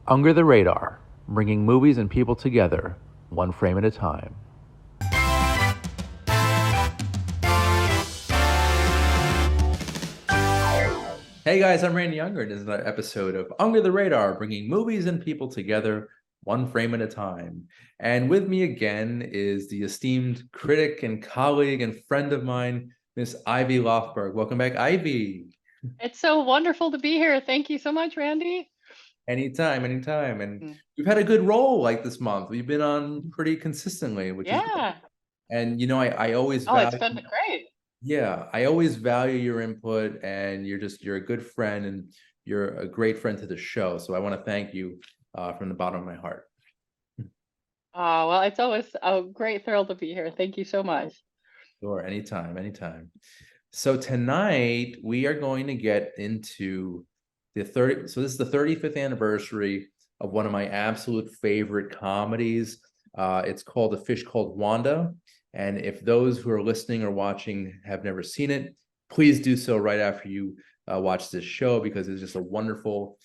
Under the Radar, bringing movies and people together, one frame at a time. Hey guys, I'm Randy Younger, and this is another episode of Under the Radar, bringing movies and people together, one frame at a time. And with me again is the esteemed critic and colleague and friend of mine, Miss Ivy Lofberg. Welcome back, Ivy. It's so wonderful to be here. Thank you so much, Randy. Anytime, anytime. And Mm. we've had a good roll like this month. We've been on pretty consistently, which is good. Yeah. And I always Oh, it's value, been great. yeah, I always value your input, and you're a good friend, and you're a great friend to the show. So I want to thank you from the bottom of my heart. Oh, well, it's always a great thrill to be here. Thank you so much. Sure, anytime, anytime. So tonight we are going to get into the 30. So this is the 35th anniversary of one of my absolute favorite comedies. It's called A Fish Called Wanda. And if those who are listening or watching have never seen it, please do so right after you watch this show, because it's just a wonderful,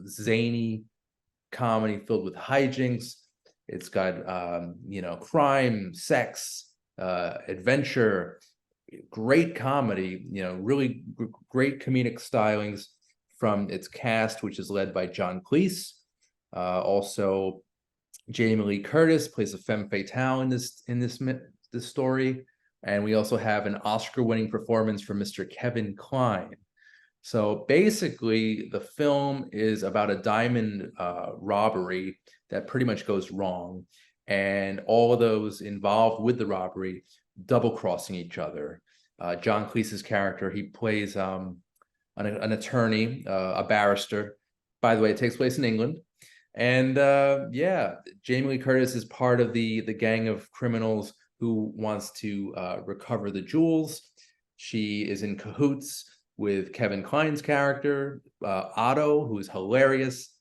zany comedy filled with hijinks. It's got crime, sex, adventure, great comedy, really great comedic stylings from its cast, which is led by John Cleese. Also, Jamie Lee Curtis plays a femme fatale in this story, and we also have an Oscar-winning performance from Mr. Kevin Kline. So basically, the film is about a diamond robbery that pretty much goes wrong, and all of those involved with the robbery double crossing each other. John Cleese's character, he plays an attorney, a barrister. By the way, it takes place in England. And yeah, Jamie Lee Curtis is part of the gang of criminals who wants to recover the jewels. She is in cahoots with Kevin Kline's character, Otto, who is hilarious.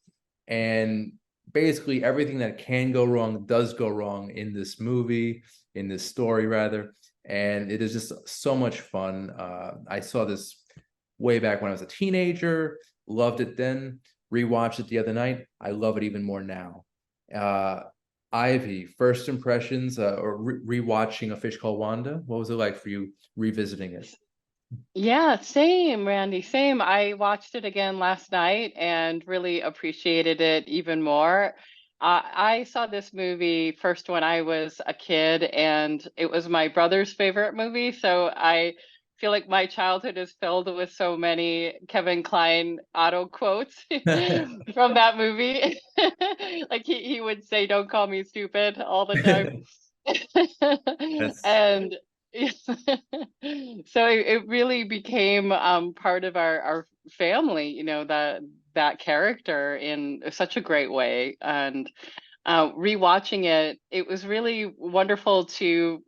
And basically everything that can go wrong does go wrong in this movie, in this story rather. And it is just so much fun. I saw this way back when I was a teenager, loved it then, rewatched it the other night. I love it even more now. Uh, Ivy, first impressions or rewatching A Fish Called Wanda. What was it like for you revisiting it? Yeah, same, Randy, same. I watched it again last night and really appreciated it even more. I saw this movie first when I was a kid, and it was my brother's favorite movie. So I feel like my childhood is filled with so many Kevin Kline auto quotes from that movie. Like he would say, "Don't call me stupid" all the time. That's And so it really became part of our family, that character in such a great way. And rewatching it, it was really wonderful to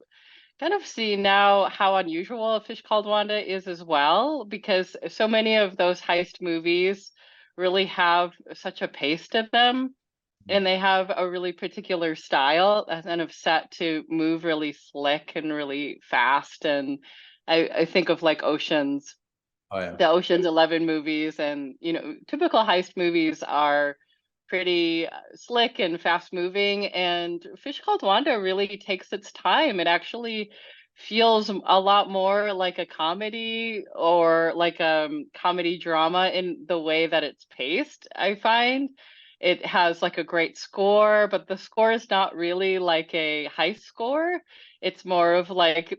kind of see now how unusual A Fish Called Wanda is as well, because so many of those heist movies really have such a pace to them, and they have a really particular style that's kind of set to move really slick and really fast. And I think of like oh yeah. the Ocean's 11 movies, and typical heist movies are pretty slick and fast moving. And Fish Called Wanda really takes its time. It actually feels a lot more like a comedy, or like a comedy drama in the way that it's paced, I find. It has like a great score, but the score is not really like a heist score. It's more of like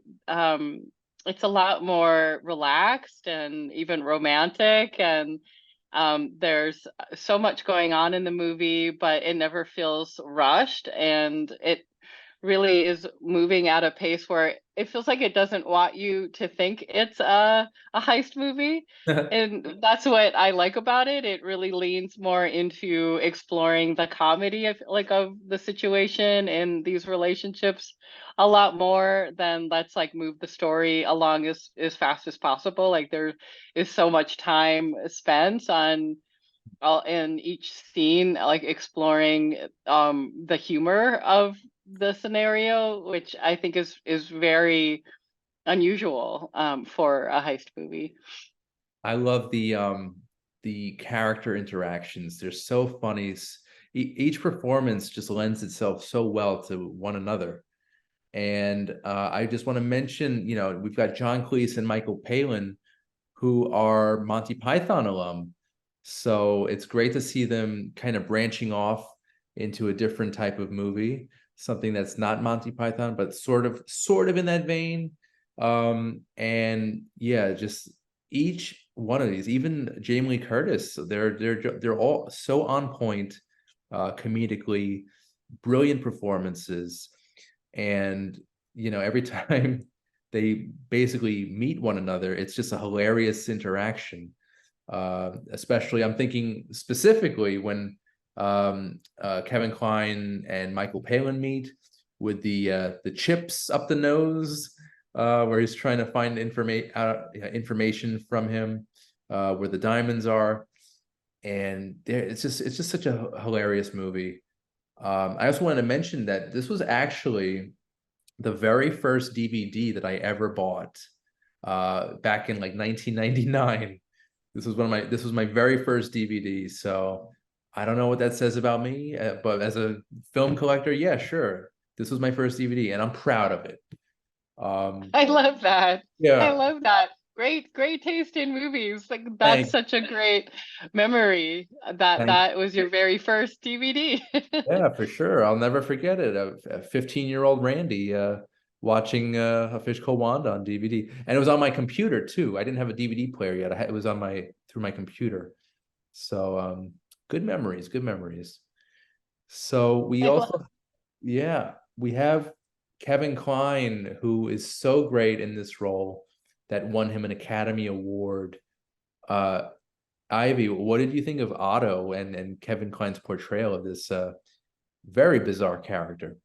it's a lot more relaxed and even romantic. And there's so much going on in the movie, but it never feels rushed, and it really is moving at a pace where it feels like it doesn't want you to think it's a heist movie. And that's what I like about it. It really leans more into exploring the comedy of the situation and these relationships a lot more than let's like move the story along as fast as possible. Like there is so much time spent on all in each scene, like exploring the humor of the scenario, which I think is very unusual for a heist movie. I love the character interactions. They're so funny. Each performance just lends itself so well to one another. And I just want to mention, you know, we've got John Cleese and Michael Palin, who are Monty Python alum. So it's great to see them kind of branching off into a different type of movie, something that's not Monty Python, but sort of in that vein. And yeah, just each one of these, even Jamie Lee Curtis, they're all so on point, comedically, brilliant performances. And you know, every time they basically meet one another, it's just a hilarious interaction. Especially, I'm thinking specifically when Kevin Kline and Michael Palin meet with the chips up the nose, where he's trying to find information from him, where the diamonds are, and it's just such a hilarious movie. I also wanted to mention that this was actually the very first DVD that I ever bought, back in like 1999. This was my very first DVD. So I don't know what that says about me, but as a film collector, yeah, sure. This was my first DVD, and I'm proud of it. I love that. I Yeah, love that. Great taste in movies. Like that's thank, such a great memory that thank, that was your very first DVD. yeah, for sure. I'll never forget it. A 15-year-old Randy, watching A Fish Called Wanda on DVD, and it was on my computer too. I didn't have a DVD player yet. It was on my through my computer. So good memories, good memories. So we I love also, yeah, we have Kevin Kline, who is so great in this role that won him an Academy Award. Uh, Ivy, what did you think of Otto and Kevin Kline's portrayal of this very bizarre character?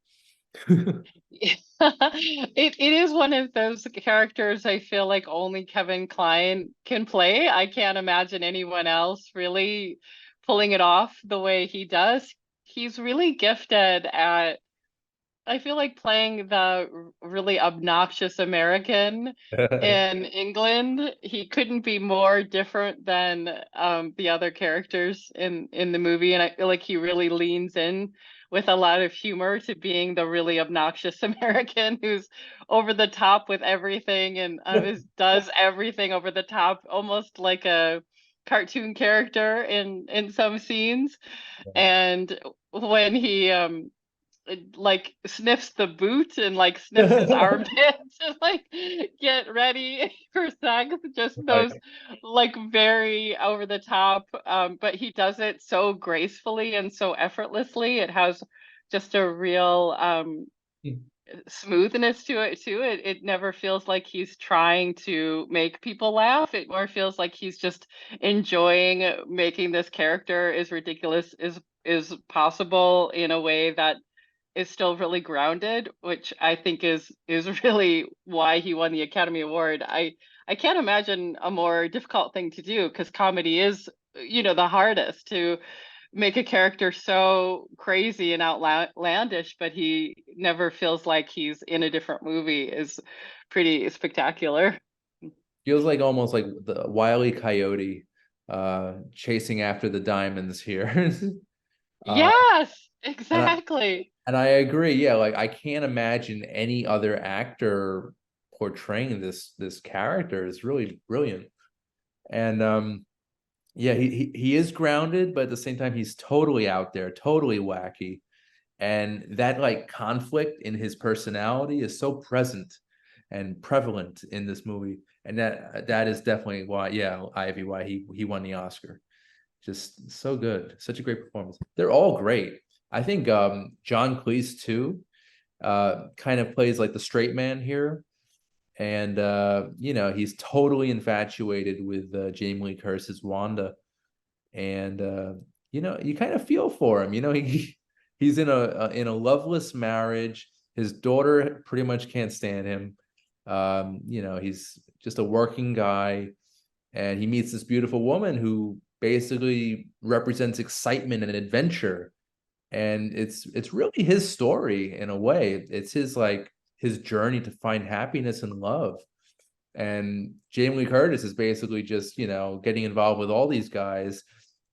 it is one of those characters I feel like only Kevin Kline can play. I can't imagine anyone else really pulling it off the way he does. He's really gifted at I feel like playing the really obnoxious American in England. He couldn't be more different than the other characters in the movie, and I feel like he really leans in with a lot of humor to being the really obnoxious American who's over the top with everything and does everything over the top, almost like a cartoon character in some scenes. And when he like sniffs the boot and like sniffs his armpits and like get ready for sex, just those Right. like very over the top, but he does it so gracefully and so effortlessly. It has just a real smoothness to it too. It never feels like he's trying to make people laugh. It more feels like he's just enjoying making this character as ridiculous as is possible in a way that is still really grounded, which I think is really why he won the Academy Award. I can't imagine a more difficult thing to do because comedy is, the hardest to make a character so crazy and outlandish, but he never feels like he's in a different movie is pretty spectacular. Feels like almost like the Wile E. Coyote, chasing after the diamonds here. uh, Yes, and I exactly. and I agree. Yeah, like I can't imagine any other actor portraying this character. It's really brilliant. And yeah, he is grounded, but at the same time, he's totally out there, totally wacky. And that like conflict in his personality is so present and prevalent in this movie. And that is definitely why, yeah, Ivy, why he won the Oscar. Just so good, such a great performance. They're all great. I think John Cleese too, kind of plays like the straight man here. And you know, he's totally infatuated with Jamie Lee Curtis's Wanda. And you know, you kind of feel for him. You know, he's in a loveless marriage. His daughter pretty much can't stand him. You know, he's just a working guy, and he meets this beautiful woman who basically represents excitement and adventure. And it's really his story in a way. It's his like his journey to find happiness and love. And Jamie Lee Curtis is basically just, getting involved with all these guys,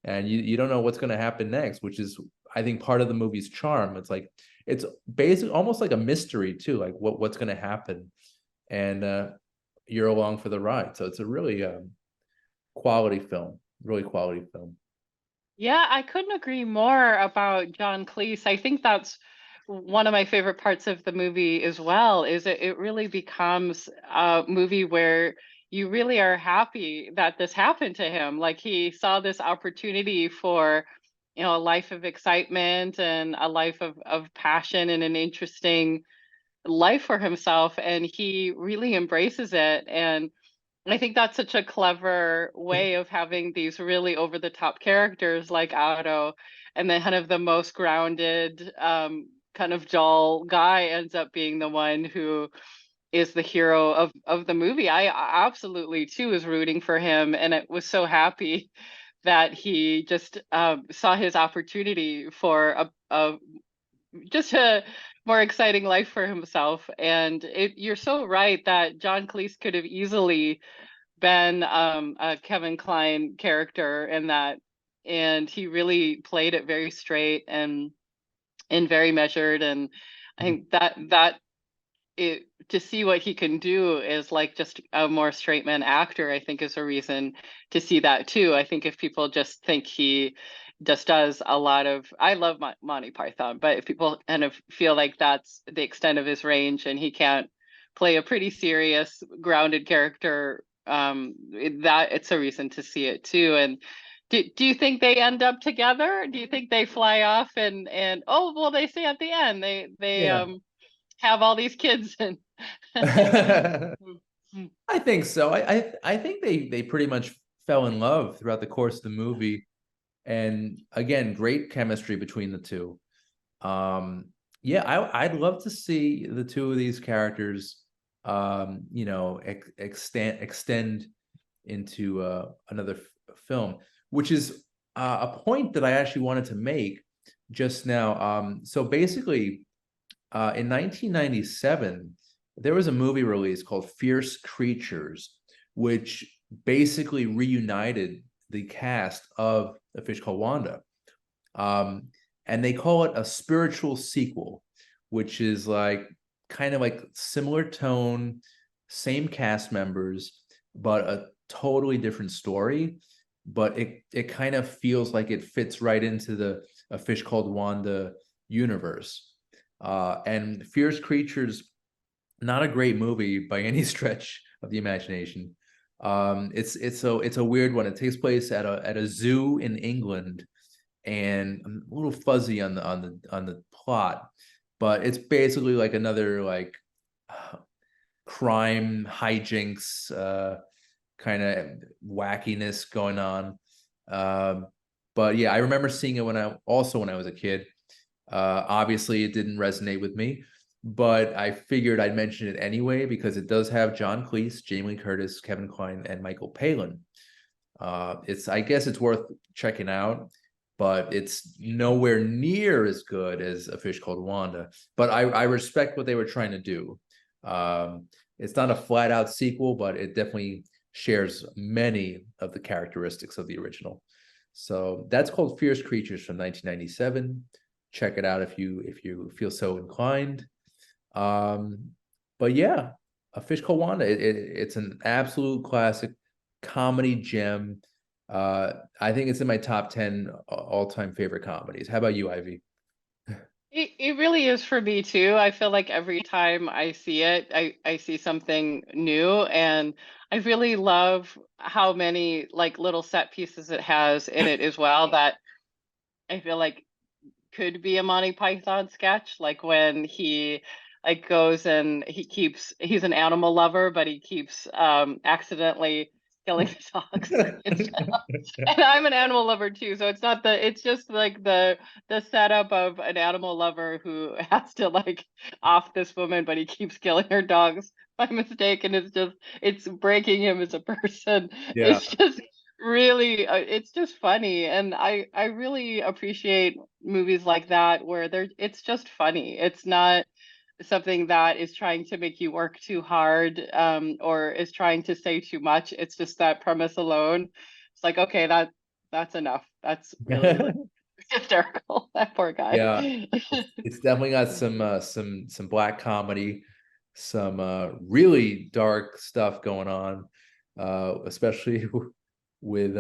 and you don't know what's going to happen next, which is, I think, part of the movie's charm. It's like, it's basically almost like a mystery too, like what's going to happen, and you're along for the ride. So it's a really quality film, really quality film. Yeah, I couldn't agree more about John Cleese. I think that's one of my favorite parts of the movie as well, is it really becomes a movie where you really are happy that this happened to him. Like he saw this opportunity for, a life of excitement and a life of passion and an interesting life for himself, and he really embraces it. And I think that's such a clever way of having these really over the top characters like Otto, and then kind of the most grounded, kind of dull guy ends up being the one who is the hero of the movie. I absolutely too was rooting for him, and it was so happy that he just saw his opportunity for a just a more exciting life for himself. And you're so right that John Cleese could have easily been a Kevin Kline character in that, and he really played it very straight and very measured. And I think that it to see what he can do is like just a more straight man actor, I think is a reason to see that too. I think if people just think he just does a lot of, I love Monty Python, but if people kind of feel like that's the extent of his range and he can't play a pretty serious, grounded character, that it's a reason to see it too. And do you think they end up together? Do you think they fly off and oh well, they say at the end they Yeah. have all these kids and I think so. I think they pretty much fell in love throughout the course of the movie, and again, great chemistry between the two. Yeah, I'd love to see the two of these characters, extend into another film, which is a point that I actually wanted to make just now. So basically, in 1997, there was a movie release called Fierce Creatures, which basically reunited the cast of A Fish Called Wanda. And they call it a spiritual sequel, which is like kind of like similar tone, same cast members, but a totally different story. But it kind of feels like it fits right into the A Fish Called Wanda universe. And Fierce Creatures, not a great movie by any stretch of the imagination. It's a weird one. It takes place at a zoo in England, and I'm a little fuzzy on the plot, but it's basically like another like crime hijinks, kind of wackiness going on. But yeah, I remember seeing it when I was a kid. Obviously, it didn't resonate with me, but I figured I'd mention it anyway because it does have John Cleese, Jamie Lee Curtis, Kevin Kline, and Michael Palin. I guess it's worth checking out, but it's nowhere near as good as A Fish Called Wanda. But I respect what they were trying to do. It's not a flat out sequel, but it definitely shares many of the characteristics of the original. So that's called Fierce Creatures from 1997. Check it out if you feel so inclined. But yeah, A Fish Called Wanda. It's an absolute classic comedy gem. I think it's in my top 10 all-time favorite comedies. How about you, Ivy? it really is for me too. I feel like every time I see it, I see something new, and I really love how many like little set pieces it has in it as well that I feel like could be a Monty Python sketch, like when he like goes and he's an animal lover, but he keeps accidentally killing the dogs instead of, and I'm an animal lover too, so it's just like the setup of an animal lover who has to like off this woman, but he keeps killing her dogs by mistake, and it's breaking him as a person. Yeah. It's just really it's just funny, and I really appreciate movies like that where it's just funny. It's not something that is trying to make you work too hard, or is trying to say too much. It's just that premise alone. It's like, okay, that's enough. That's really like hysterical. That poor guy. Yeah, it's definitely got some black comedy, some really dark stuff going on, especially with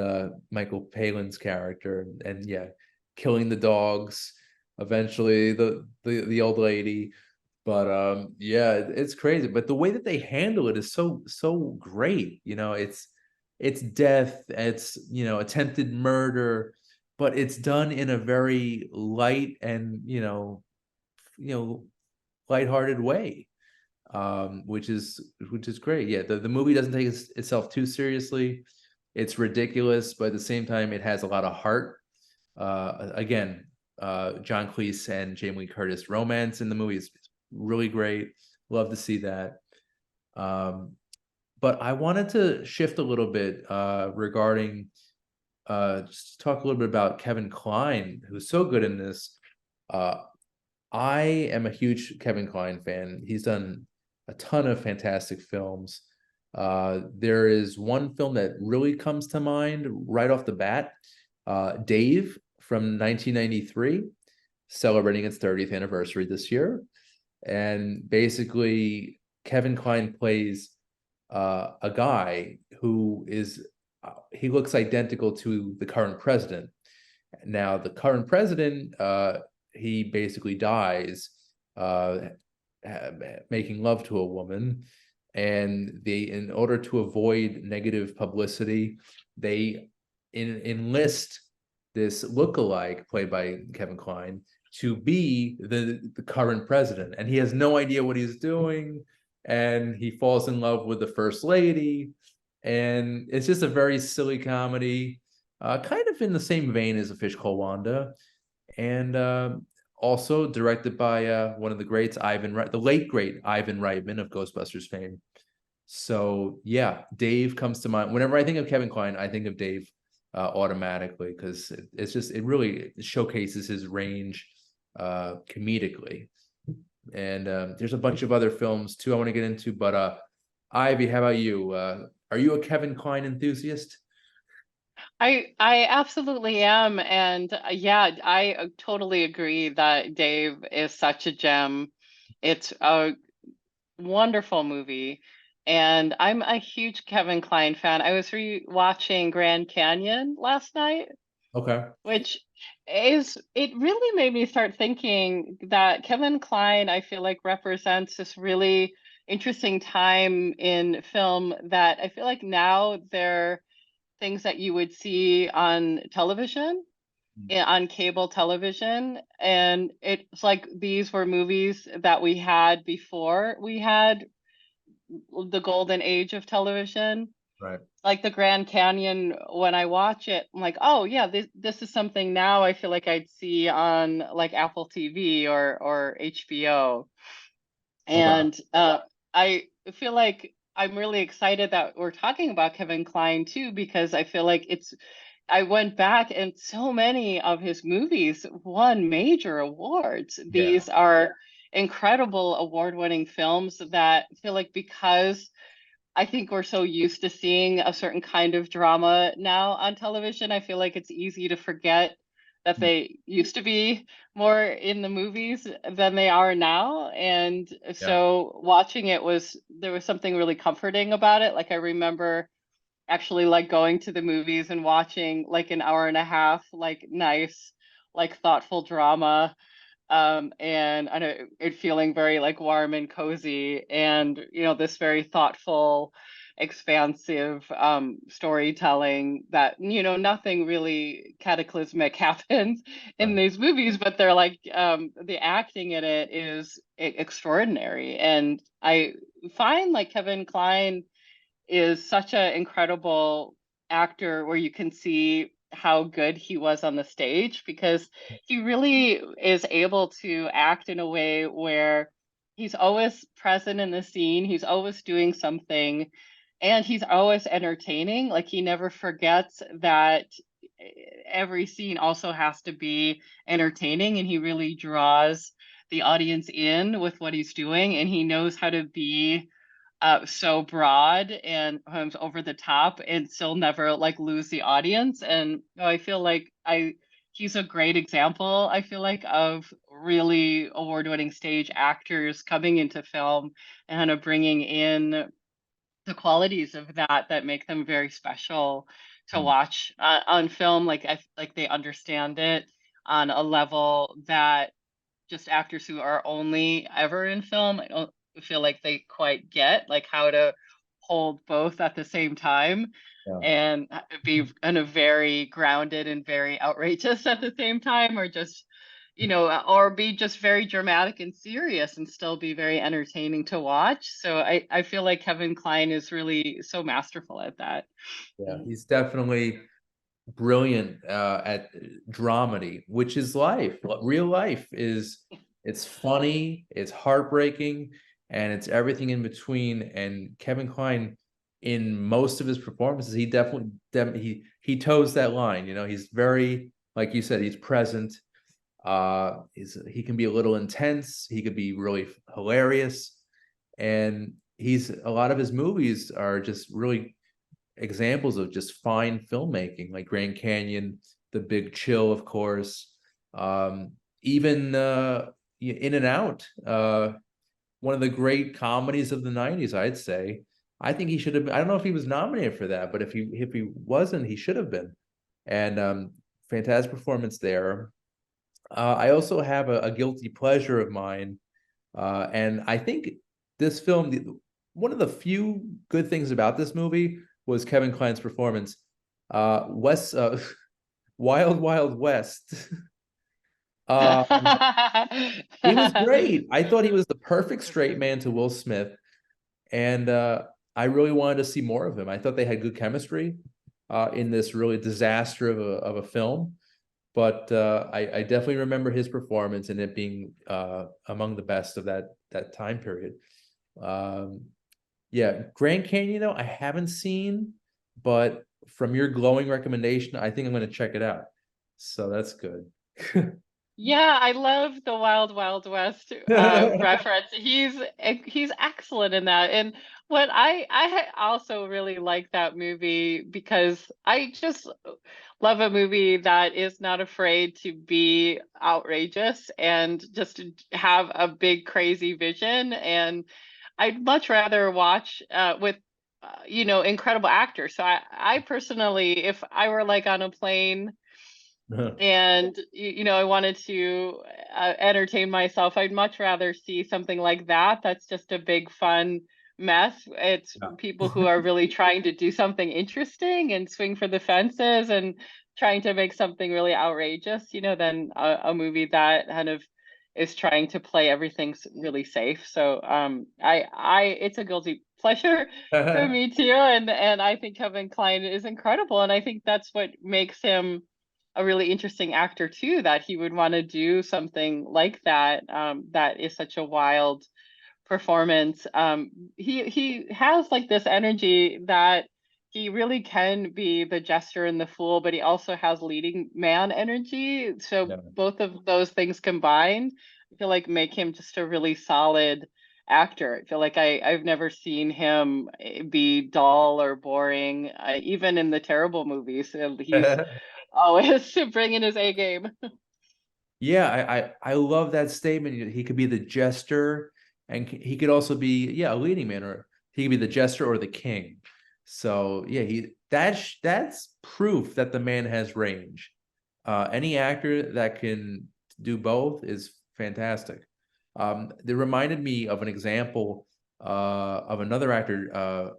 Michael Palin's character, and yeah, killing the dogs, eventually the old lady. But yeah, it's crazy. But the way that they handle it is so great. It's death, it's attempted murder, but it's done in a very light and you know lighthearted way, which is great. Yeah, the movie doesn't take itself too seriously. It's ridiculous, but at the same time, it has a lot of heart. Again, John Cleese and Jamie Lee Curtis romance in the movie is really great. Love to see that. Um, but I wanted to shift a little bit regarding just talk a little bit about Kevin Kline, who's so good in this. Uh, I am a huge Kevin Kline fan. He's done a ton of fantastic films. There is one film that really comes to mind right off the bat, Dave from 1993, celebrating its 30th anniversary this year. And basically, Kevin Kline plays a guy who he looks identical to the current president. Now, the current president, he basically dies uh, making love to a woman, and in order to avoid negative publicity, they enlist this lookalike played by Kevin Kline to be the current president, and he has no idea what he's doing, and he falls in love with the first lady, and it's just a very silly comedy, kind of in the same vein as A Fish Called Wanda, and also directed by one of the greats, the late great Ivan Reitman of Ghostbusters fame. So yeah, Dave comes to mind. Whenever I think of Kevin Kline, I think of Dave automatically, because it really showcases his range comedically. And there's a bunch of other films too I want to get into, but Ivy, how about you? Are you a Kevin Kline enthusiast? I absolutely am, and yeah, I totally agree that Dave is such a gem. It's a wonderful movie, and I'm a huge Kevin Kline fan. I was re-watching Grand Canyon last night, Okay. which it really made me start thinking that Kevin Kline, I feel like, represents this really interesting time in film that I feel like now they're things that you would see on television, on cable television. And it's like these were movies that we had before we had the golden age of television. Right. Like the Grand Canyon, when I watch it, I'm like, oh yeah, this is something now I feel like I'd see on like Apple TV or HBO. Okay. And I feel like I'm really excited that we're talking about Kevin Kline too, because I feel like I went back and so many of his movies won major awards. Yeah. These are incredible award-winning films that feel like, because I think we're so used to seeing a certain kind of drama now on television, I feel like it's easy to forget that they used to be more in the movies than they are now. And Yeah. so watching it there was something really comforting about it. Like I remember actually like going to the movies and watching like an hour and a half, like nice, like thoughtful drama, and I know it feeling very like warm and cozy, and this very thoughtful, expansive storytelling that nothing really cataclysmic happens in Right. these movies, but they're like the acting in it is extraordinary. And I find like Kevin Kline is such an incredible actor, where you can see how good he was on the stage, because he really is able to act in a way where he's always present in the scene, he's always doing something, and he's always entertaining. Like he never forgets that every scene also has to be entertaining, and he really draws the audience in with what he's doing, and he knows how to be so broad and over the top and still never like lose the audience. And I feel like he's a great example, I feel like, of really award-winning stage actors coming into film and kind of bringing in the qualities of that make them very special to Mm. watch on film. Like like they understand it on a level that just actors who are only ever in film, I don't feel like they quite get, like how to hold both at the same time Yeah. and be kind of very grounded and very outrageous at the same time, or just, or be just very dramatic and serious and still be very entertaining to watch. So I feel like Kevin Kline is really so masterful at that. Yeah, Mm. he's definitely brilliant at dramedy, which is life. Real life is, it's funny, it's heartbreaking, and it's everything in between. And Kevin Kline, in most of his performances, he definitely he toes that line. You know, he's very, like you said, he's present. He can be a little intense. He could be really hilarious, and he's a lot of his movies are just really examples of just fine filmmaking, like Grand Canyon, The Big Chill, of course. Even In and Out, one of the great comedies of the 90s, I'd say. I think he should have been, I don't know if he was nominated for that, but if he wasn't, he should have been. And fantastic performance there. I also have a guilty pleasure of mine, and I think this film, one of the few good things about this movie was Kevin Kline's performance. West, Wild Wild West. Um, he was great. I thought he was the perfect straight man to Will Smith, and I really wanted to see more of him. I thought they had good chemistry in this really disaster of a film. But I definitely remember his performance and it being among the best of that time period. Um, yeah, Grand Canyon, though, I haven't seen, but from your glowing recommendation, I think I'm going to check it out. So that's good. Yeah, I love the Wild Wild West reference. He's excellent in that. And what also really like that movie because I just love a movie that is not afraid to be outrageous and just to have a big crazy vision. And I'd much rather watch with incredible actors. So I personally, if I were like on a plane and I wanted to entertain myself, I'd much rather see something like that that's just a big fun mess. It's people who are really trying to do something interesting and swing for the fences and trying to make something really outrageous, than a movie that kind of is trying to play everything really safe. So I it's a guilty pleasure for me too, and I think Kevin Kline is incredible, and I think that's what makes him a really interesting actor too, that he would want to do something like that. That is such a wild performance. He has like this energy that he really can be the jester and the fool, but he also has leading man energy. So Yeah. both of those things combined, I feel like make him just a really solid actor. I feel like I've never seen him be dull or boring, even in the terrible movies. He's always bringing his A game. Yeah, I love that statement. He could be the jester, and he could also be, yeah, a leading man, or he could be the jester or the king. So yeah, that's proof that the man has range. Any actor that can do both is fantastic. They reminded me of an example of another actor,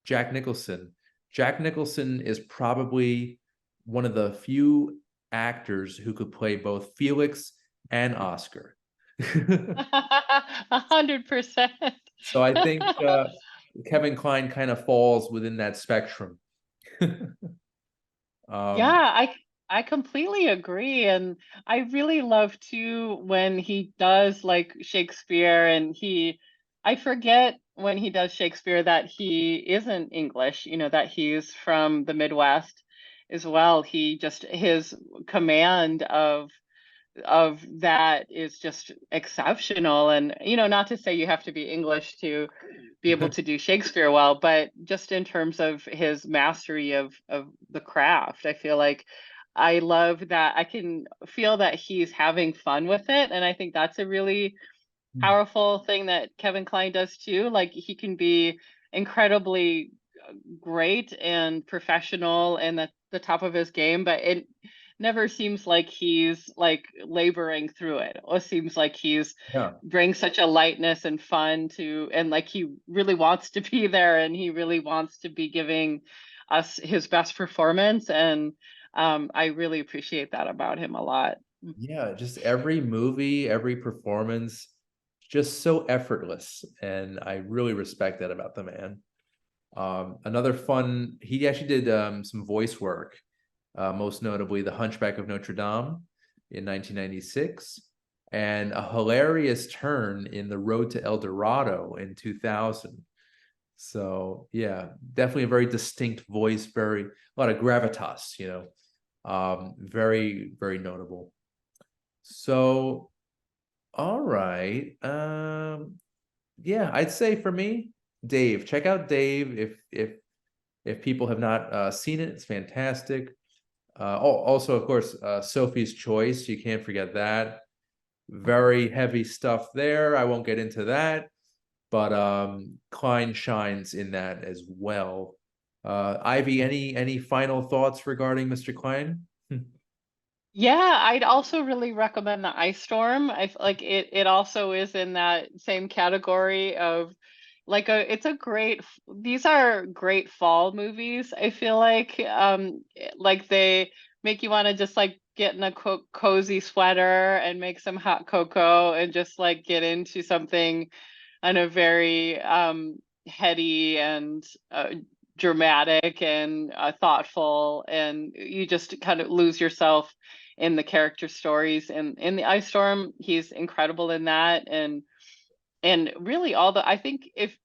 Jack Nicholson. Jack Nicholson is probably one of the few actors who could play both Felix and Oscar. 100%. So I think Kevin Kline kind of falls within that spectrum. Yeah, um, I completely agree. And I really love too when he does like Shakespeare and I forget when he does Shakespeare that he isn't English, that he's from the Midwest as well. His command of of that is just exceptional. And, not to say you have to be English to be able to do Shakespeare well, but just in terms of his mastery of the craft, I feel like I love that I can feel that he's having fun with it. And I think that's a really powerful thing that Kevin Kline does too. Like he can be incredibly great and professional and at the top of his game, but it never seems like he's like laboring through it. It seems like he's Yeah. brings such a lightness and fun to, and like he really wants to be there and he really wants to be giving us his best performance. And I really appreciate that about him a lot. Yeah, just every movie, every performance, just so effortless. And I really respect that about the man. Another fun, he actually did some voice work, most notably The Hunchback of Notre Dame in 1996, and a hilarious turn in The Road to El Dorado in 2000. So yeah, definitely a very distinct voice, very a lot of gravitas, very, very notable. So, all right. Yeah, I'd say for me, Dave. Check out Dave if people have not seen it. It's fantastic. Also, of course, Sophie's Choice. You can't forget that. Very heavy stuff there. I won't get into that, but Kline shines in that as well. Ivy, any final thoughts regarding Mr. Kline? Yeah, I'd also really recommend the Ice Storm. I feel like it also is in that same category of like it's a great these are great fall movies. I feel like they make you want to just like get in a cozy sweater and make some hot cocoa and just like get into something in a very heady and dramatic and thoughtful, and you just kind of lose yourself in the character stories. And in the Ice Storm, he's incredible in that, and really all the I think if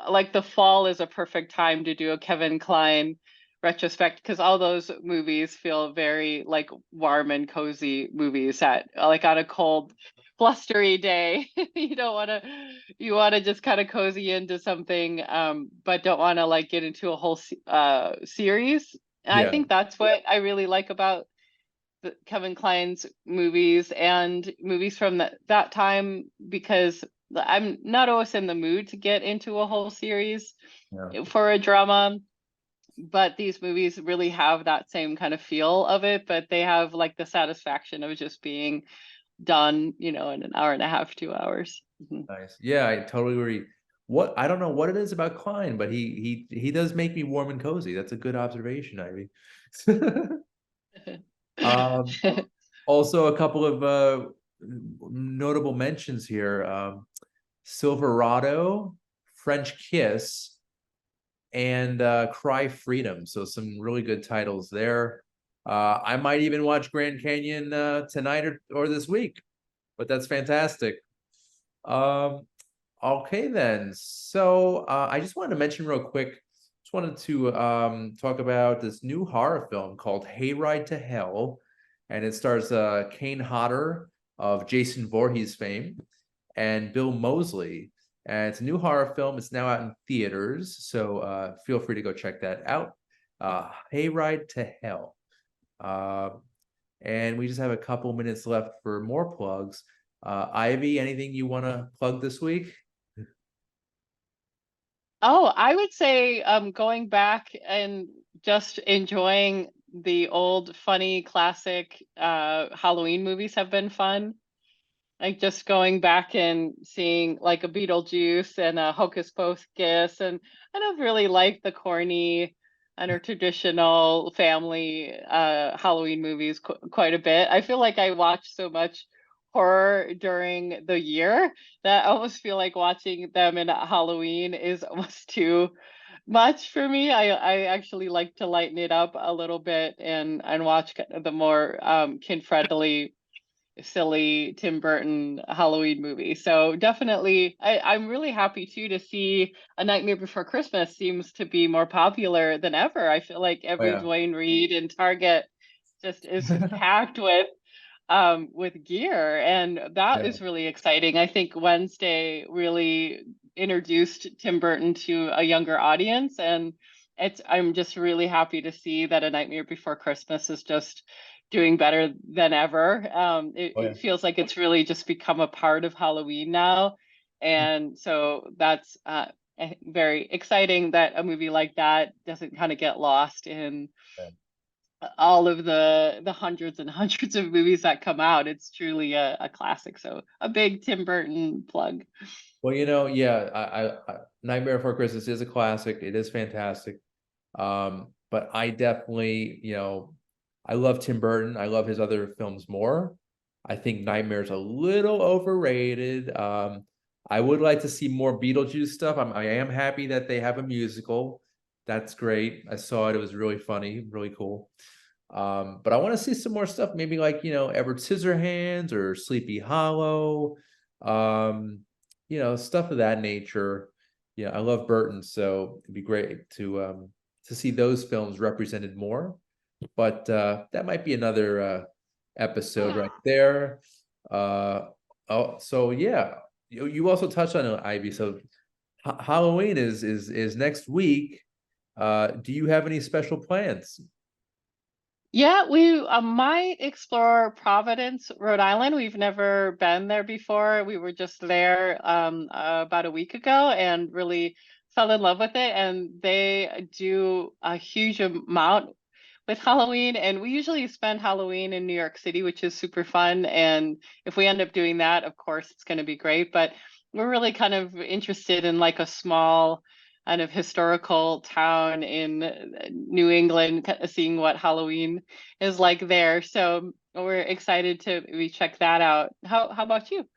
like the fall is a perfect time to do a Kevin Kline retrospect because all those movies feel very like warm and cozy movies that like on a cold blustery day you want to just kind of cozy into something but don't want to like get into a whole series. And I Yeah, think that's what I really like about Kevin Kline's movies and movies from that time because I'm not always in the mood to get into a whole series yeah. for a drama, but these movies really have that same kind of feel of it, but they have like the satisfaction of just being done, in an hour and a half, 2 hours. Mhm. Nice. Yeah, I totally agree. What I don't know what it is about Klein, but he does make me warm and cozy. That's a good observation, Ivy. Um, Also a couple of notable mentions here. Silverado, French Kiss, and Cry Freedom. So some really good titles there. I might even watch Grand Canyon tonight or this week, but that's fantastic. Um, okay then. So I just wanted to mention real quick. Just wanted to talk about this new horror film called Hayride to Hell, and it stars Kane Hodder of Jason Voorhees fame and Bill Moseley. And it's a new horror film. It's now out in theaters, so feel free to go check that out. Hayride to Hell. Uh, and we just have a couple minutes left for more plugs. Ivy, anything you want to plug this week? Oh, I would say going back and just enjoying the old funny classic Halloween movies have been fun. Like just going back and seeing like a Beetlejuice and a Hocus Pocus, and I don't really like the corny and or traditional family Halloween movies quite a bit. I feel like I watch so much horror during the year that I almost feel like watching them in Halloween is almost too much for me. I actually like to lighten it up a little bit and watch the more kid friendly silly Tim Burton Halloween movie. So definitely, I'm really happy too to see A Nightmare Before Christmas seems to be more popular than ever. I feel like Oh every yeah. Duane Reade and Target just is packed with with gear, and that Yeah. is really exciting. I think Wednesday really introduced Tim Burton to a younger audience, and I'm just really happy to see that A Nightmare Before Christmas is just doing better than ever. Oh yeah. It feels like it's really just become a part of Halloween now, and so that's very exciting that a movie like that doesn't kind of get lost in all of the hundreds and hundreds of movies that come out. It's truly a classic. So a big Tim Burton plug. Well, yeah, Nightmare Before Christmas is a classic. It is fantastic. But I definitely, I love Tim Burton. I love his other films more. I think Nightmare's a little overrated. I would like to see more Beetlejuice stuff. I am happy that they have a musical. That's great. I saw it. It was really funny, really cool. But I want to see some more stuff, maybe like, Edward Scissorhands or Sleepy Hollow, stuff of that nature. Yeah, I love Burton, so it'd be great to see those films represented more. But that might be another episode right there. So yeah, you also touched on it, Ivy. So Halloween is next week. Do you have any special plans? Yeah, we might explore Providence, Rhode Island. We've never been there before. We were just there about a week ago and really fell in love with it. And they do a huge amount with Halloween. And we usually spend Halloween in New York City, which is super fun. And if we end up doing that, of course, it's going to be great. But we're really kind of interested in like a small kind of historical town in New England, seeing what Halloween is like there. So we're excited to we check that out. How about you?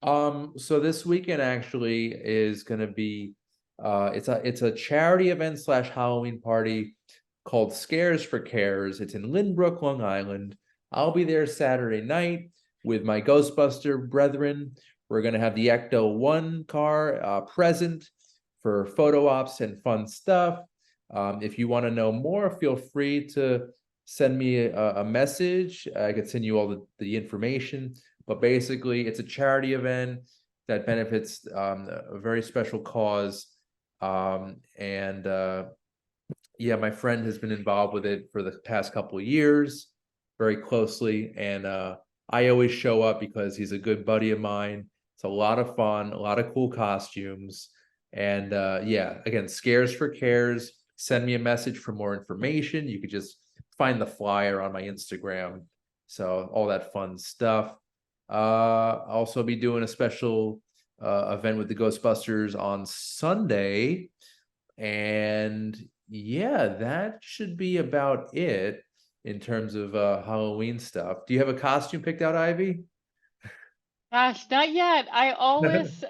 So this weekend actually is gonna be it's a charity event slash Halloween party called Scares for Cares. It's in Lynbrook, Long Island. I'll be there Saturday night with my Ghostbuster brethren. We're gonna have the Ecto One car present for photo ops and fun stuff. If you want to know more, feel free to send me a message. I can send you all the information. But basically, it's a charity event that benefits a very special cause. And yeah, my friend has been involved with it for the past couple of years, very closely. And I always show up because he's a good buddy of mine. It's a lot of fun, a lot of cool costumes. And yeah, again, Scares for Cares. Send me a message for more information. You could just find the flyer on my Instagram. So all that fun stuff. I'll also be doing a special event with the Ghostbusters on Sunday. And yeah, that should be about it in terms of Halloween stuff. Do you have a costume picked out, Ivy? Gosh, not yet. I always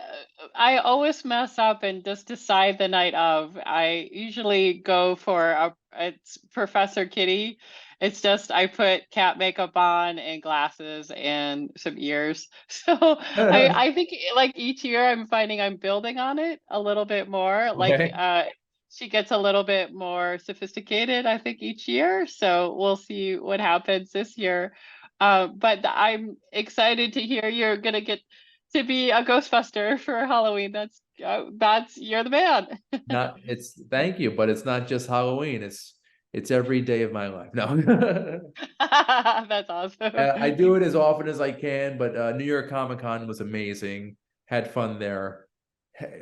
mess up and just decide the night of. I usually go for it's Professor Kitty. It's just I put cat makeup on and glasses and some ears. So I think like each year I'm finding I'm building on it a little bit more. Like Okay. she gets a little bit more sophisticated, I think, each year. So we'll see what happens this year. But I'm excited to hear you're gonna get to be a Ghostbuster for Halloween. That's you're the man. Not it's thank you, but it's not just Halloween. It's every day of my life. No. That's awesome. I do it as often as I can, but New York Comic Con was amazing. Had fun there.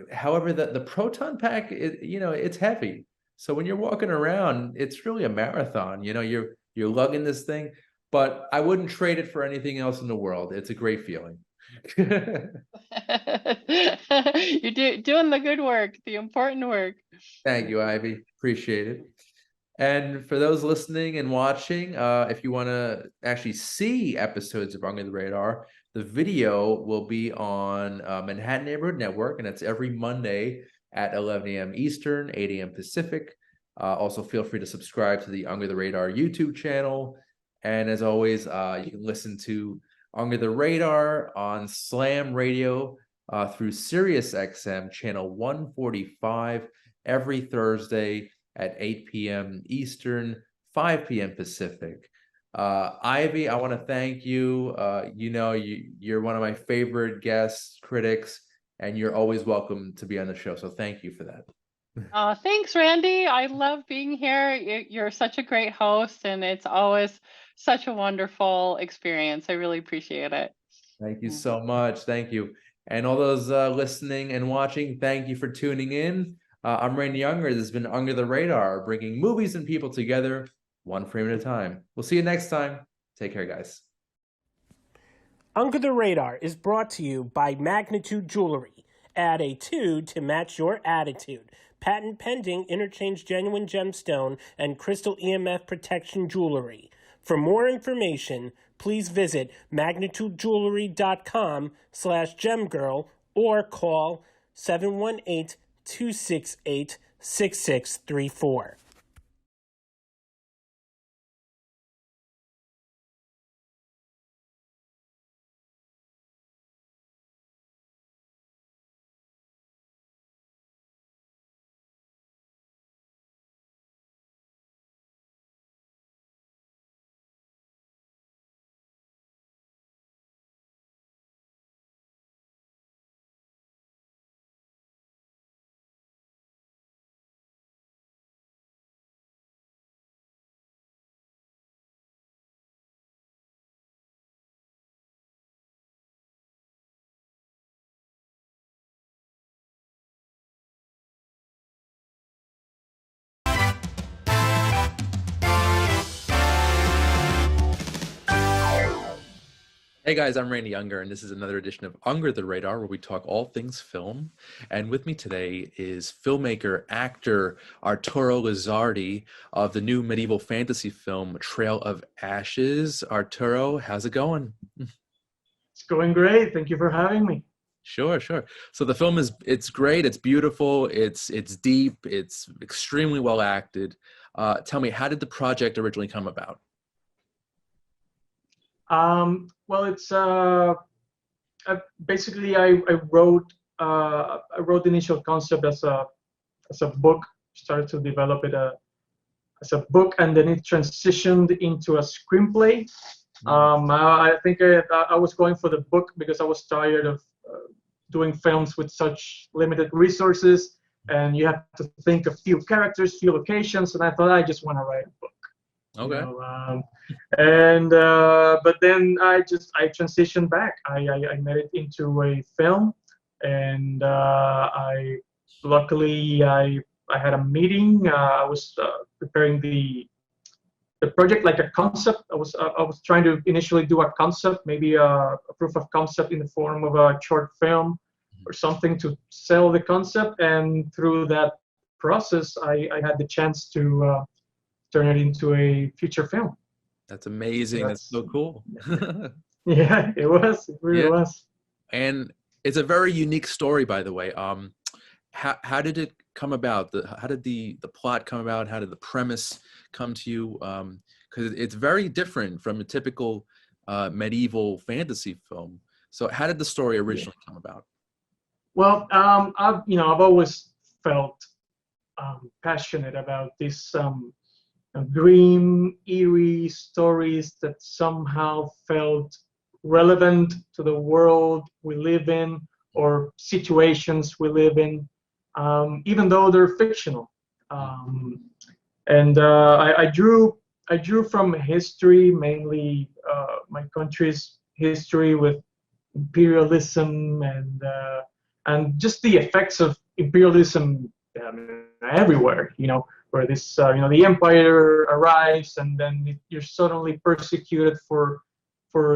However, the proton pack, it's heavy. So when you're walking around, it's really a marathon. You're lugging this thing, but I wouldn't trade it for anything else in the world. It's a great feeling. Doing the good work, the important work. Thank you, Ivy. Appreciate it. And for those listening and watching, if you want to actually see episodes of Under the Radar, the video will be on Manhattan Neighborhood Network, and it's every Monday at 11 a.m. Eastern, 8 a.m. Pacific. Also, feel free to subscribe to the Under the Radar YouTube channel. And as always, you can listen to Under the Radar on Slam Radio through Sirius XM channel 145 every Thursday at 8 p.m. Eastern, 5 p.m. Pacific. Ivy, I want to thank you. You're one of my favorite guest critics, and you're always welcome to be on the show. So thank you for that. Thanks, Randy. I love being here. You're such a great host, and it's always such a wonderful experience. I really appreciate it. Thank you so much. Thank you. And all those listening and watching, thank you for tuning in. I'm Randy Younger. This has been Under the Radar, bringing movies and people together, one frame at a time. We'll see you next time. Take care, guys. Under the Radar is brought to you by Magnitude Jewelry. Add a 2 to match your attitude. Patent pending, interchange genuine gemstone and crystal EMF protection jewelry. For more information, please visit magnitudejewelry.com/gemgirl or call 718-268-6634. Hey guys, I'm Randy Younger, and this is another edition of Under the Radar, where we talk all things film. And with me today is filmmaker, actor Arturo Lizardi of the new medieval fantasy film Trail of Ashes. Arturo, how's it going? It's going great. Thank you for having me. Sure. So the film it's great, it's beautiful, it's deep, it's extremely well acted. Tell me, how did the project originally come about? Well, it's basically I wrote the initial concept as a book. Started to develop it as a book, and then it transitioned into a screenplay. I think I was going for the book because I was tired of doing films with such limited resources, and you have to think of few characters, few locations, and I thought I just want to write a book. Okay. But then I transitioned back. I made it into a film, and I luckily I had a meeting. I was preparing the project like a concept. I was trying to initially do a concept, maybe a proof of concept in the form of a short film or something to sell the concept. And through that process, I had the chance to turn it into a feature film. That's amazing. That's so cool. Yeah, it was. It really was. And it's a very unique story, by the way. How did it come about? How did the plot come about? How did the premise come to you? Because it's very different from a typical medieval fantasy film. So how did the story originally come about? Well, I've always felt passionate about this grim, eerie stories that somehow felt relevant to the world we live in or situations we live in, even though they're fictional. I drew from history, mainly my country's history with imperialism and just the effects of imperialism everywhere. Where this the empire arrives, and then you're suddenly persecuted for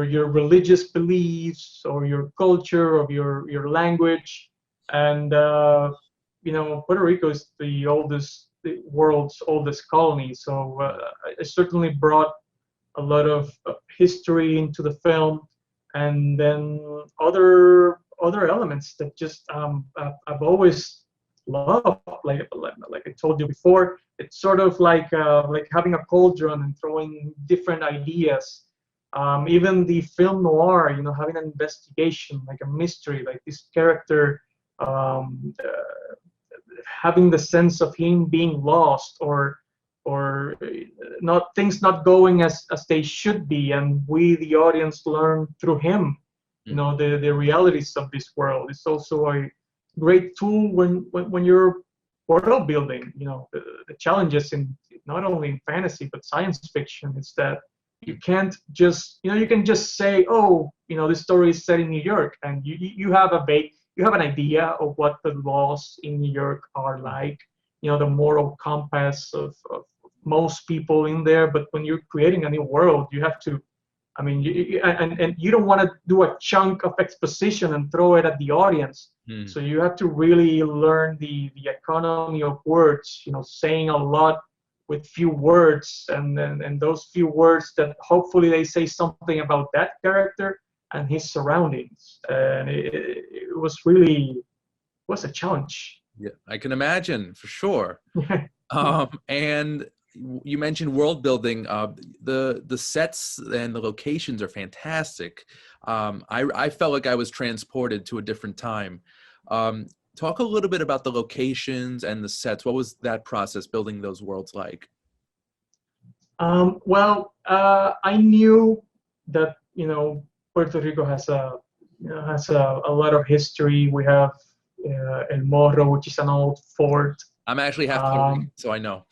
your religious beliefs or your culture or your language. And Puerto Rico is the world's oldest colony, so I certainly brought a lot of history into the film, and then other elements that just I've always loved. Like I told you before, it's sort of like having a cauldron and throwing different ideas. Even the film noir, having an investigation, like a mystery, like this character having the sense of him being lost, or or not things not going as they should be, and we the audience learn through him, you know, the realities of this world. It's also a great tool when you're world building, you know, the challenges in not only in fantasy but science fiction is that you can't just, you know, you can just say, oh, you know, this story is set in New York, and you have an idea of what the laws in New York are like, you know, the moral compass of most people in there. But when you're creating a new world, you have to, I mean, and you don't want to do a chunk of exposition and throw it at the audience. So you have to really learn the economy of words, you know, saying a lot with few words, and those few words that hopefully they say something about that character and his surroundings. And it was a challenge. Yeah, I can imagine for sure. And you mentioned world building. The sets and the locations are fantastic. I felt like I was transported to a different time. Talk a little bit about the locations and the sets. What was that process building those worlds like? Well, I knew that, you know, Puerto Rico has a lot of history. We have El Morro, which is an old fort. I'm actually half Puerto Rican, so I know.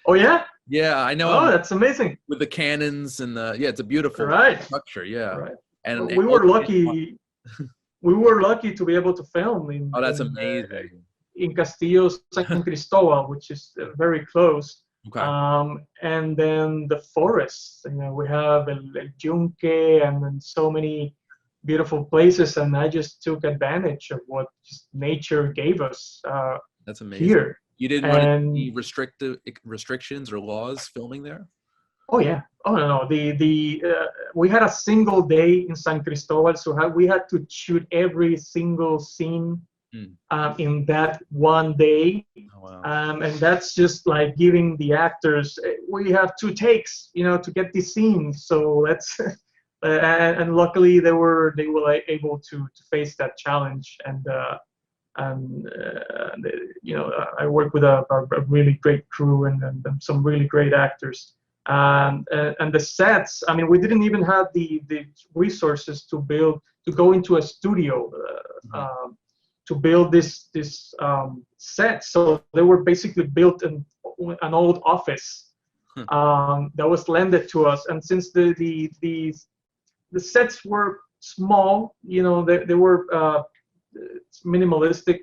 Oh yeah? Yeah, I know. Oh, that's amazing. With the cannons and it's a beautiful structure. Yeah. Right. And we were lucky. We were lucky to be able to film in. Oh, that's amazing. In Castillo San Cristobal, which is very close. Okay. And then the forests. You know, we have El Yunque and then so many beautiful places, and I just took advantage of what just nature gave us. That's amazing. Here. You didn't run any restrictions or laws filming there? Oh yeah. Oh no. We had a single day in San Cristobal, so we had to shoot every single scene in that one day. Oh, wow. And that's just like giving the actors, we have 2 takes, you know, to get this scene. So let's and luckily they were able to face that challenge. You know, I work with a really great crew and some really great actors. And the sets, I mean, we didn't even have the resources to go into a studio to build this set. So they were basically built in an old office that was lended to us. And since the sets were small, you know, they were minimalistic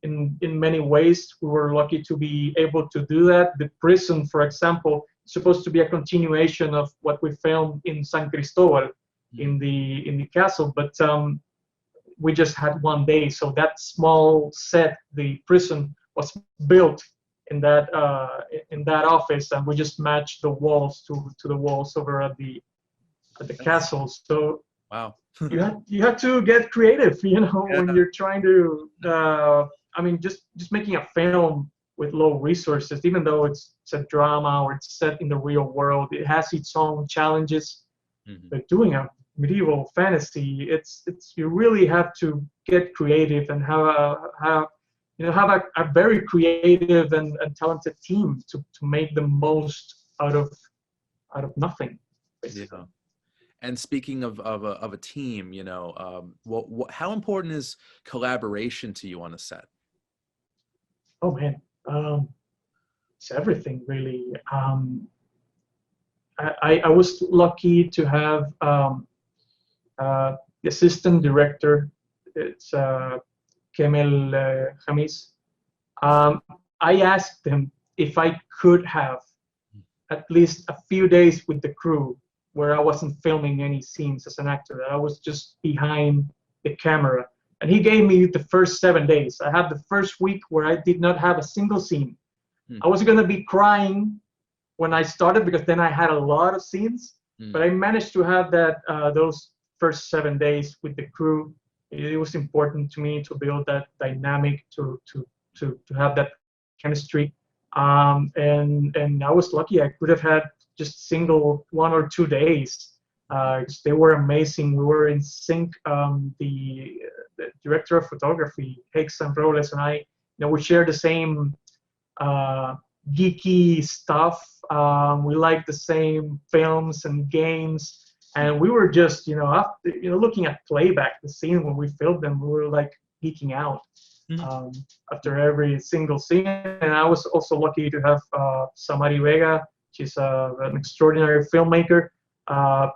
in many ways. We were lucky to be able to do that. The prison, for example, is supposed to be a continuation of what we filmed in San Cristobal in the castle, but we just had one day. So that small set, the prison, was built in that office, and we just matched the walls to the walls over at the castle. So wow. you have to get creative, you know, when you're trying to I mean, just making a film with low resources, even though it's a drama or it's set in the real world, it has its own challenges. But doing a medieval fantasy, it's you really have to get creative and have a very creative and talented team to make the most out of nothing, basically. Yeah. And speaking of a team, you know, how important is collaboration to you on a set? Oh man, it's everything really. I was lucky to have the assistant director. It's Kemel Hamis. I asked him if I could have at least a few days with the crew where I wasn't filming any scenes as an actor, that I was just behind the camera. And he gave me the first 7 days. I had the first week where I did not have a single scene. I was gonna be crying when I started because then I had a lot of scenes, but I managed to have those first 7 days with the crew. It was important to me to build that dynamic, to have that chemistry. And I was lucky. I could have had just single 1 or 2 days. They were amazing. We were in sync. The director of photography, Hexan Robles, and I, you know, we share the same geeky stuff. We liked the same films and games, and we were just, after, looking at playback, the scene when we filmed them, we were like geeking out after every single scene. And I was also lucky to have Samari Vega. She's an extraordinary filmmaker.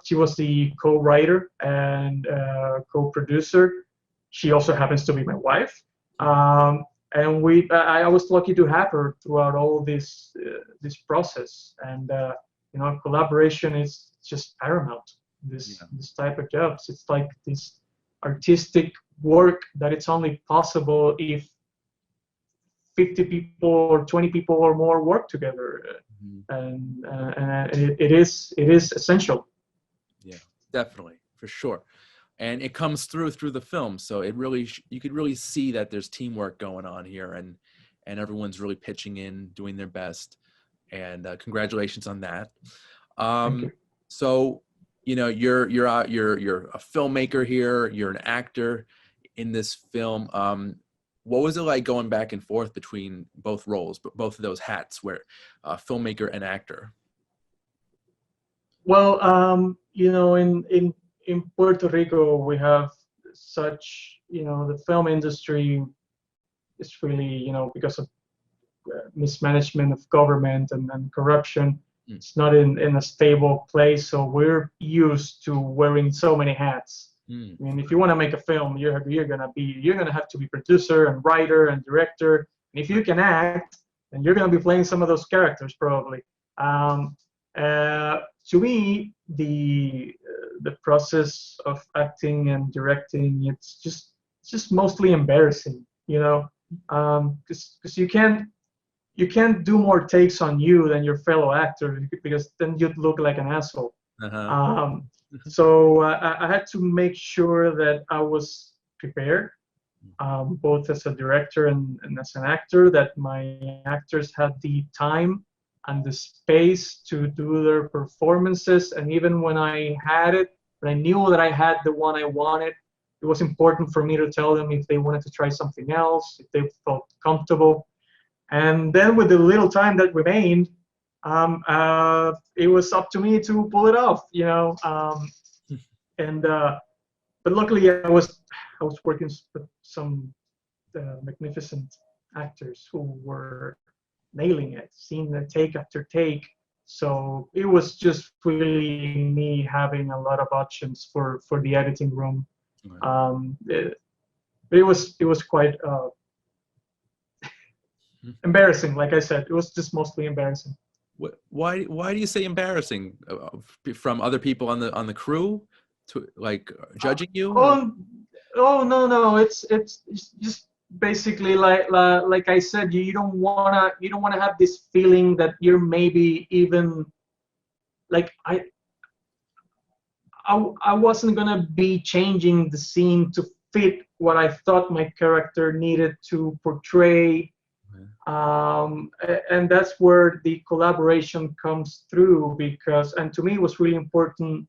She was the co-writer and co-producer. She also happens to be my wife. And I was lucky to have her throughout all this process. And collaboration is just paramount. This type of jobs. It's like this artistic work that it's only possible if 50 people or 20 people or more work together, and it is essential. Yeah, definitely, for sure. And it comes through the film, so it really you could really see that there's teamwork going on here, and everyone's really pitching in, doing their best, and congratulations on that. Thank you. So you're a filmmaker here, you're an actor in this film. What was it like going back and forth between both roles, but both of those hats, where filmmaker and actor? Well, in Puerto Rico, we have such, the film industry is really, because of mismanagement of government and corruption, it's not in a stable place. So we're used to wearing so many hats. I mean, if you want to make a film, you're gonna have to be producer and writer and director. And if you can act, then you're gonna be playing some of those characters probably. To me, the process of acting and directing, it's just mostly embarrassing, because you can't do more takes on you than your fellow actor, because then you'd look like an asshole. So I had to make sure that I was prepared, both as a director and as an actor, that my actors had the time and the space to do their performances. And even when I had it, when I knew that I had the one I wanted, it was important for me to tell them if they wanted to try something else, if they felt comfortable. And then with the little time that remained, it was up to me to pull it off, but luckily I was working with some magnificent actors who were nailing it, scene take after take. So it was just really me having a lot of options for the editing room. It was quite embarrassing. Like I said, it was just mostly embarrassing. Why do you say embarrassing? From other people on the crew, to like judging you? No, it's just basically like I said, you don't wanna have this feeling that you're maybe even like I wasn't gonna be changing the scene to fit what I thought my character needed to portray. And that's where the collaboration comes through, and to me it was really important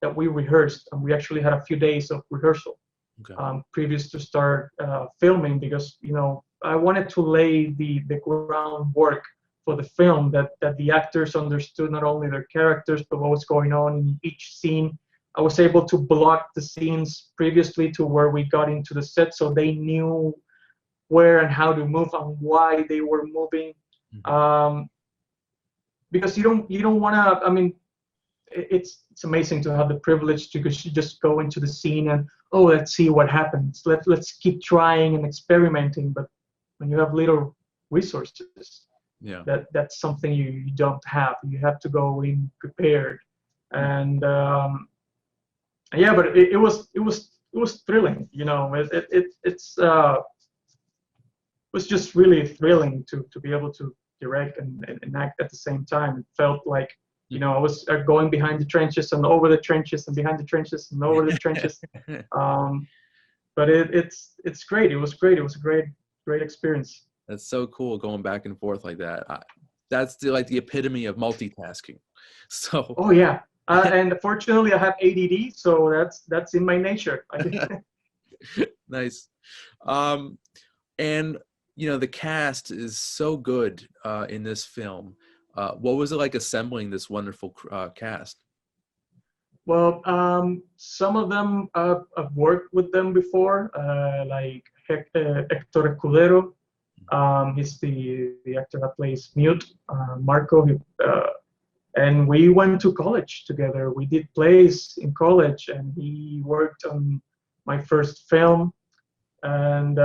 that we rehearsed, and we actually had a few days of rehearsal previous to start filming, because I wanted to lay the groundwork for the film, that the actors understood not only their characters but what was going on in each scene. I was able to block the scenes previously to where we got into the set, so they knew where and how to move and why they were moving. Because you don't want to. I mean, it's amazing to have the privilege to just go into the scene and let's see what happens. Let's keep trying and experimenting. But when you have little resources, that's something you don't have. You have to go in prepared. And but it was thrilling. It was just really thrilling to be able to direct and act at the same time. It felt like I was going behind the trenches and over the trenches and behind the trenches and over the trenches. But it's great. It was great. It was a great experience. That's so cool, going back and forth like that. That's like the epitome of multitasking. So. Oh yeah, and fortunately I have ADD, so that's in my nature. Nice. And you know, the cast is so good in this film. What was it like assembling this wonderful cast? Well, some of them I've worked with them before, like Hector Escudero. He's the actor that plays Mute, Marco. And we went to college together. We did plays in college, and he worked on my first film, and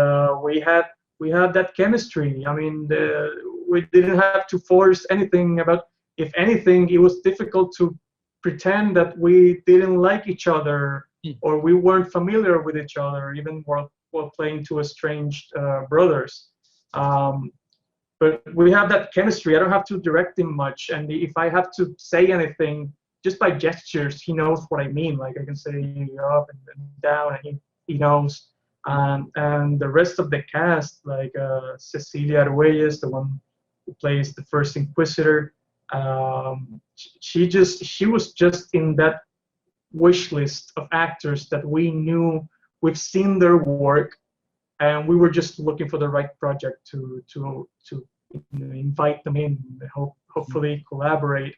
we had that chemistry. I mean, we didn't have to force anything about. If anything, it was difficult to pretend that we didn't like each other or we weren't familiar with each other, even while playing two estranged brothers. But we have that chemistry. I don't have to direct him much, and if I have to say anything, just by gestures, he knows what I mean. Like I can say up and down, and he knows. And the rest of the cast, like Cecilia Arguelles, the one who plays the first Inquisitor, she was just in that wish list of actors that we knew. We've seen their work, and we were just looking for the right project to invite them in, hopefully collaborate.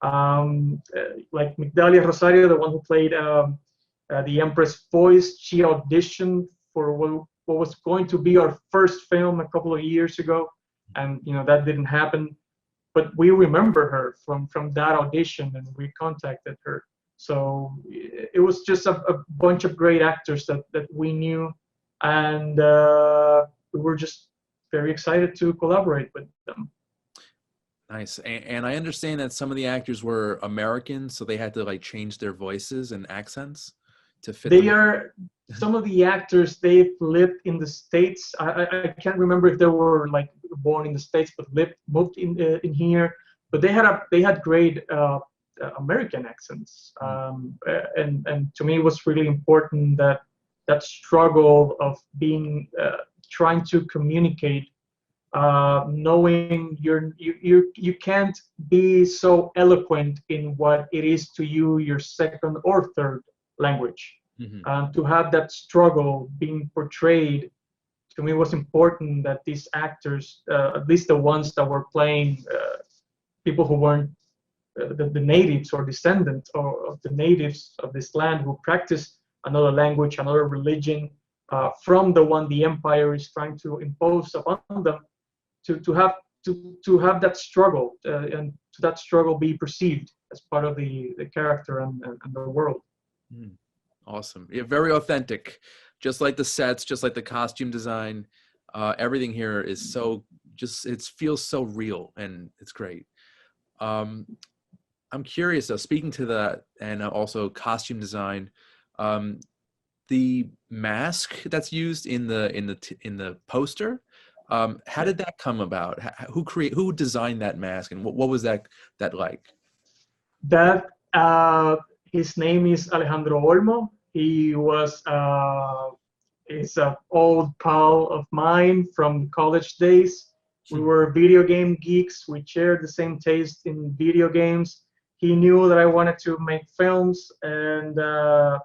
Like Migdalia Rosario, the one who played the Empress voice, she auditioned for what was going to be our first film a couple of years ago, and that didn't happen. But we remember her from that audition, and we contacted her. So it was just a bunch of great actors that we knew, and we were just very excited to collaborate with them. Nice. And I understand that some of the actors were American, so they had to like change their voices and accents to fit. Some of the actors, they've lived in the States. I can't remember if they were like born in the States but moved in here. But they had great American accents, and to me it was really important that struggle of being trying to communicate, knowing you can't be so eloquent in what it is to you, your second or third language. To have that struggle being portrayed, to me was important that these actors, at least the ones that were playing people who weren't the natives or descendants of the natives of this land, who practice another language, another religion, from the one the empire is trying to impose upon them, to have that struggle, and to that struggle be perceived as part of the character and the world. Awesome. Yeah, very authentic, just like the sets, just like the costume design. Everything here is it feels so real, and it's great. I'm curious though, speaking to that, and also costume design, the mask that's used in the poster, how did that come about? Who designed that mask, and what was that like? That his name is Alejandro Olmo. He was is an old pal of mine from college days. We were video game geeks. We shared the same taste in video games. He knew that I wanted to make films, and I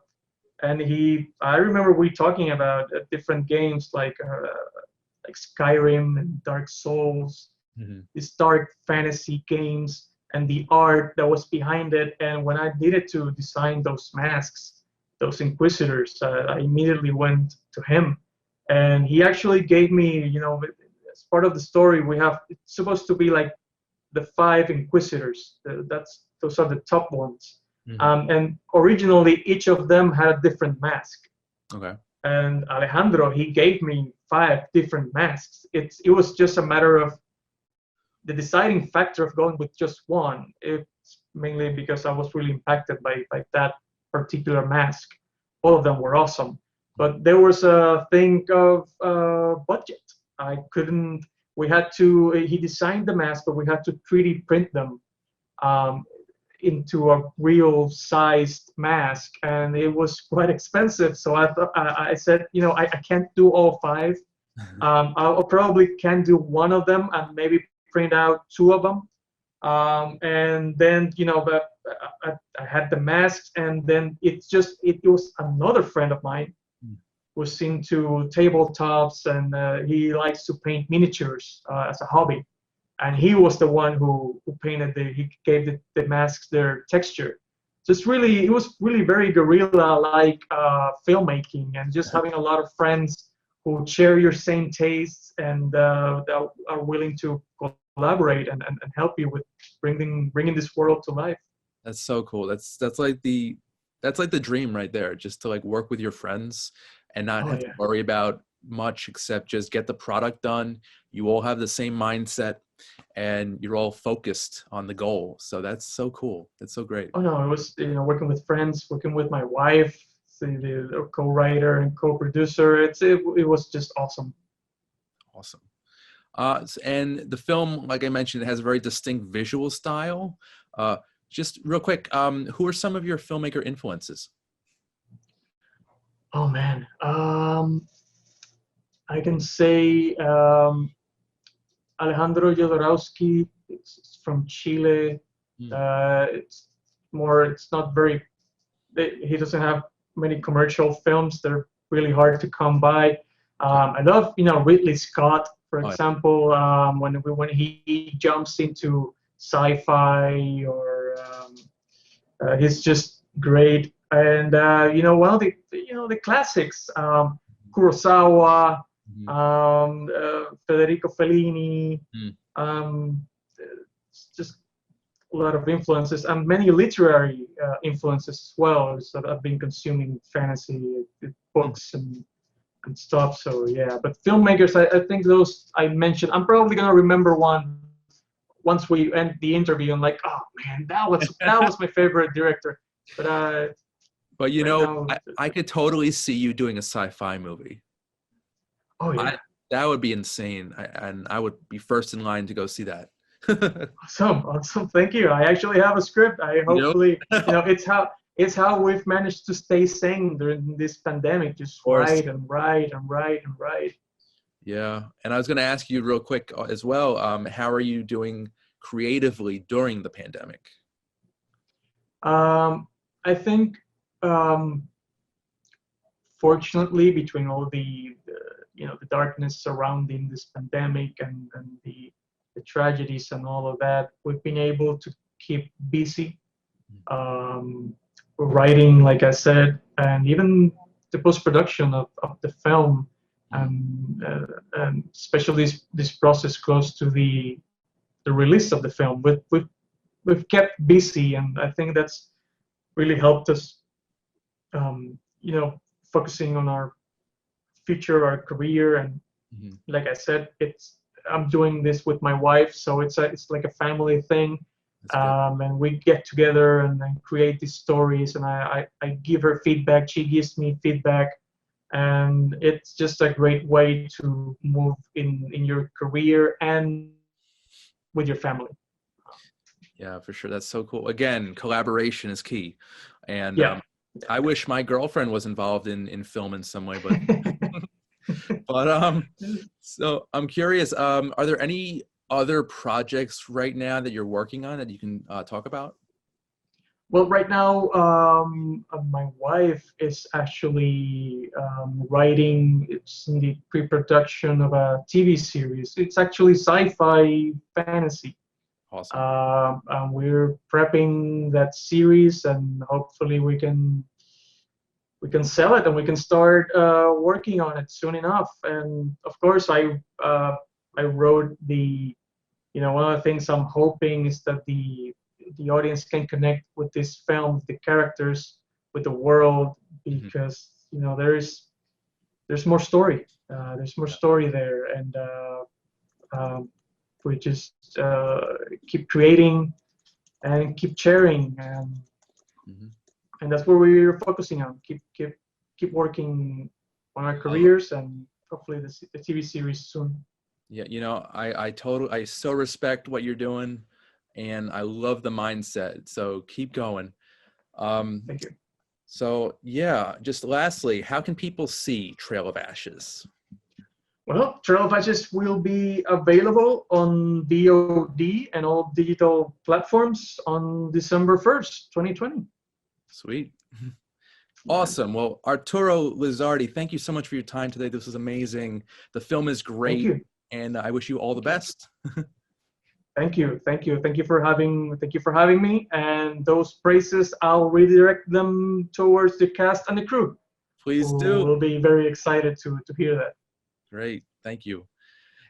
remember we talking about different games like Skyrim and Dark Souls, these dark fantasy games, and the art that was behind it. And when I needed to design those masks, those Inquisitors, I immediately went to him, and he actually gave me, as part of the story, it's supposed to be like the 5 Inquisitors. Those are the top ones. And originally, each of them had a different mask. Okay. And Alejandro, he gave me 5 different masks. It was just a matter of the deciding factor of going with just one. It's mainly because I was really impacted by that particular mask. All of them were awesome, but there was a thing of budget. He designed the mask, but we had to 3D print them into a real sized mask, and it was quite expensive. So I said, I can't do all 5. I'll probably can do one of them and maybe print out 2 of them. And then, but I had the masks, and then it was another friend of mine was into tabletops, and he likes to paint miniatures as a hobby. And he was the one who painted he gave the masks their texture. So it was really very guerrilla-like filmmaking, and just having a lot of friends who share your same tastes and that are willing to collaborate and help you with bringing this world to life. That's so cool. That's like the dream right there, just to like work with your friends and not have to worry about much except just get the product done. You all have the same mindset and you're all focused on the goal. So that's so cool. That's so great. Oh no, it was, working with friends, working with my wife, the co-writer and co-producer. It was just awesome. Awesome. And the film, like I mentioned, it has a very distinct visual style. Just real quick, who are some of your filmmaker influences? Oh man, I can say Alejandro Jodorowsky. It's from Chile. It's not very. He doesn't have many commercial films. They're really hard to come by. I love, Ridley Scott, for example, when he jumps into sci-fi, or he's just great. And the classics, Kurosawa, Federico Fellini, just a lot of influences, and many literary influences as well. So I've been consuming fantasy books and stuff. So yeah, but filmmakers, I think those I mentioned, I'm probably gonna remember one once we end the interview. I'm like, oh man, that was my favorite director. But I could totally see you doing a sci-fi movie. Oh yeah, that would be insane, and I would be first in line to go see that. Awesome. Thank you. I actually have a script. It's how we've managed to stay sane during this pandemic. Just write and write and write and write. Yeah, and I was going to ask you real quick as well. How are you doing creatively during the pandemic? I think, fortunately, between all the darkness surrounding this pandemic and the tragedies and all of that, we've been able to keep busy, writing, like I said, and even the post-production of the film, and especially this process close to the release of the film. We've kept busy, and I think that's really helped us, focusing on our future, our career, and like I said, I'm doing this with my wife, so it's like a family thing, and we get together and then create these stories, and I give her feedback, she gives me feedback, and it's just a great way to move in your career and with your family. Yeah, for sure. That's so cool. Again, collaboration is key, and I wish my girlfriend was involved in film in some way, but. So I'm curious, are there any other projects right now that you're working on that you can talk about? Well, right now, my wife is actually writing. It's in the pre-production of a TV series. It's actually sci-fi fantasy. Awesome. And we're prepping that series, and hopefully we can sell it and we can start working on it soon enough. And of course, I wrote one of the things I'm hoping is that the audience can connect with this film, with the characters, with the world, because there's more story. There's more story there, and we just keep creating and keep sharing. And that's what we're focusing on. Keep working on our careers, and hopefully the TV series soon. Yeah, I so respect what you're doing, and I love the mindset. So keep going. Thank you. So yeah, just lastly, how can people see Trail of Ashes? Well, Trail of Ashes will be available on VOD and all digital platforms on December 1st, 2020. Sweet. Awesome. Well, Arturo Lizardi, thank you so much for your time today. This was amazing. The film is Thank great, you. and I wish you all the best. Thank you. Thank you. Thank you for having me. And those praises, I'll redirect them towards the cast and the crew, Please who do. will be very excited to hear that. Great. Thank you.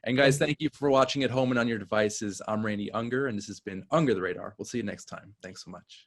And guys, thank you for watching at home and on your devices. I'm Randy Unger, and this has been Under the Radar. We'll see you next time. Thanks so much.